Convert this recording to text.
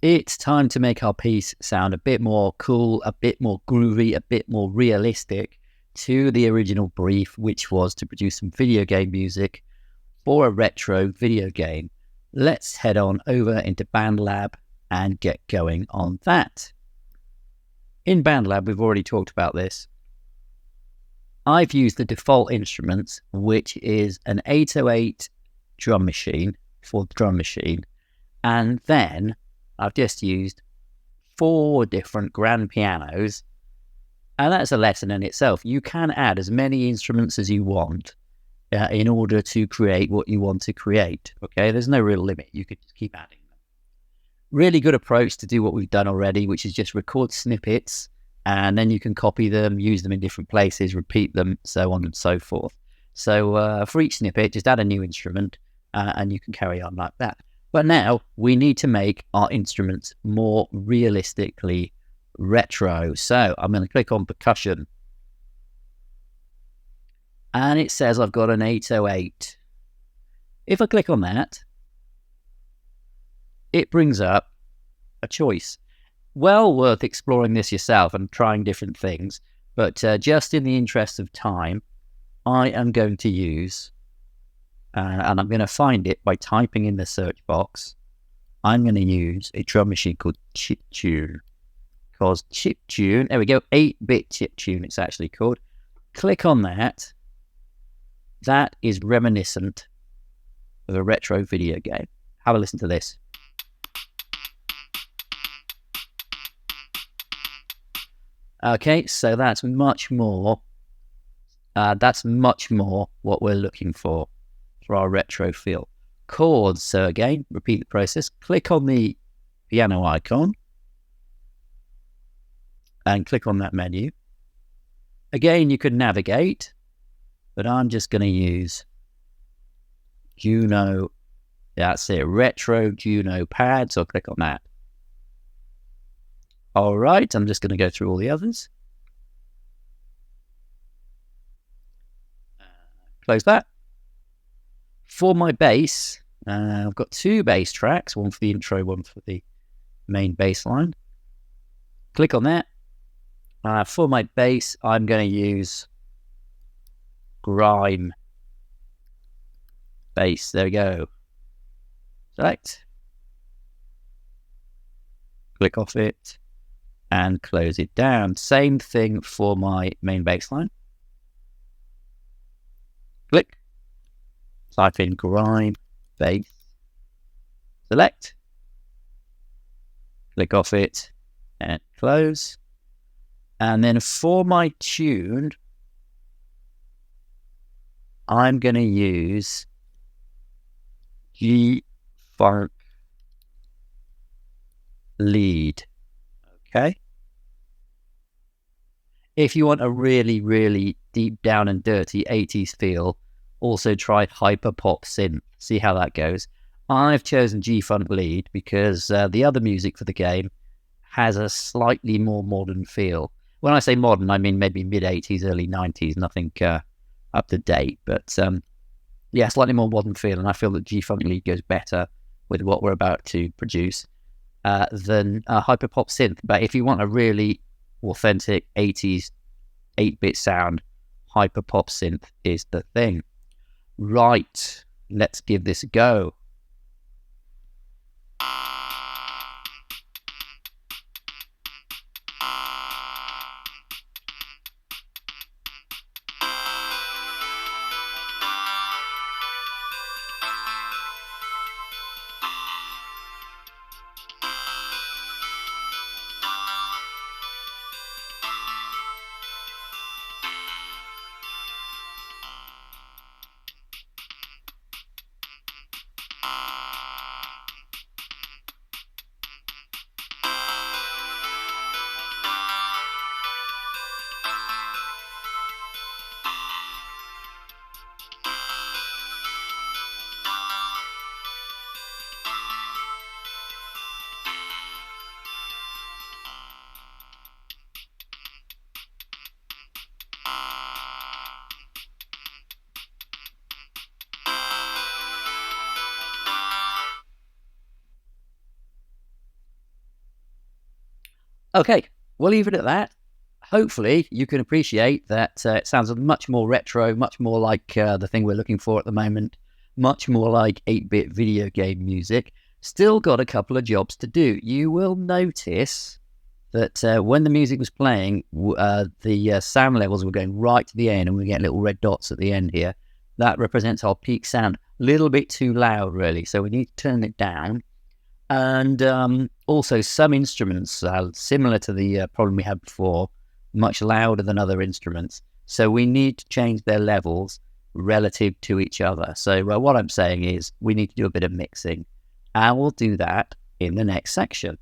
It's time to make our piece sound a bit more cool, a bit more groovy, a bit more realistic to the original brief, which was to produce some video game music for a retro video game. Let's head on over into BandLab and get going on that. In BandLab, we've already talked about this. I've used the default instruments, which is an 808 drum machine for the drum machine, and then I've just used 4 different grand pianos, and that's a lesson in itself. You can add as many instruments as you want in order to create what you want to create. Okay, there's no real limit. You could just keep adding them. Really good approach to do what we've done already, which is just record snippets, and then you can copy them, use them in different places, repeat them, so on and so forth. So for each snippet, just add a new instrument, and you can carry on like that. But now we need to make our instruments more realistically retro. So I'm going to click on percussion. And it says I've got an 808. If I click on that, it brings up a choice. Well worth exploring this yourself and trying different things. But just in the interest of time, I am going to use... and I'm going to find it by typing in the search box. I'm going to use a drum machine called Chiptune. Because Chiptune, there we go, 8-bit Chiptune it's actually called. Click on that. That is reminiscent of a retro video game. Have a listen to this. Okay, so that's much more what we're looking for our retro feel. Chords, so again, repeat the process. Click on the piano icon and click on that menu. Again, you could navigate, but I'm just going to use Juno. That's it, retro Juno pad, so I'll click on that. All right, I'm just going to go through all the others. Close that. For my bass, I've got 2 bass tracks, one for the intro, one for the main bass line. Click on that. For my bass, I'm going to use Grime bass. There we go. Select. Click off it and close it down. Same thing for my main bass line. Click. Type in Grime bass. Select. Click off it and close. And then for my tune, I'm going to use G-Funk lead. Okay. If you want a really, really deep down and dirty 80s feel, also try hyper pop synth. See how that goes. I've chosen G-Funk lead because the other music for the game has a slightly more modern feel. When I say modern, I mean maybe mid-80s, early 90s, nothing up to date. But yeah, slightly more modern feel, and I feel that G-Funk lead goes better with what we're about to produce than hyper pop synth. But if you want a really authentic 80s 8-bit sound, hyper pop synth is the thing. Right, let's give this a go. Okay, we'll leave it at that. Hopefully, you can appreciate that it sounds much more retro, much more like the thing we're looking for at the moment, much more like 8-bit video game music. Still got a couple of jobs to do. You will notice that when the music was playing, the sound levels were going right to the end, and we get little red dots at the end here. That represents our peak sound. A little bit too loud, really, so we need to turn it down. And also some instruments, similar to the problem we had before, much louder than other instruments. So we need to change their levels relative to each other. So what I'm saying is we need to do a bit of mixing, and we'll do that in the next section.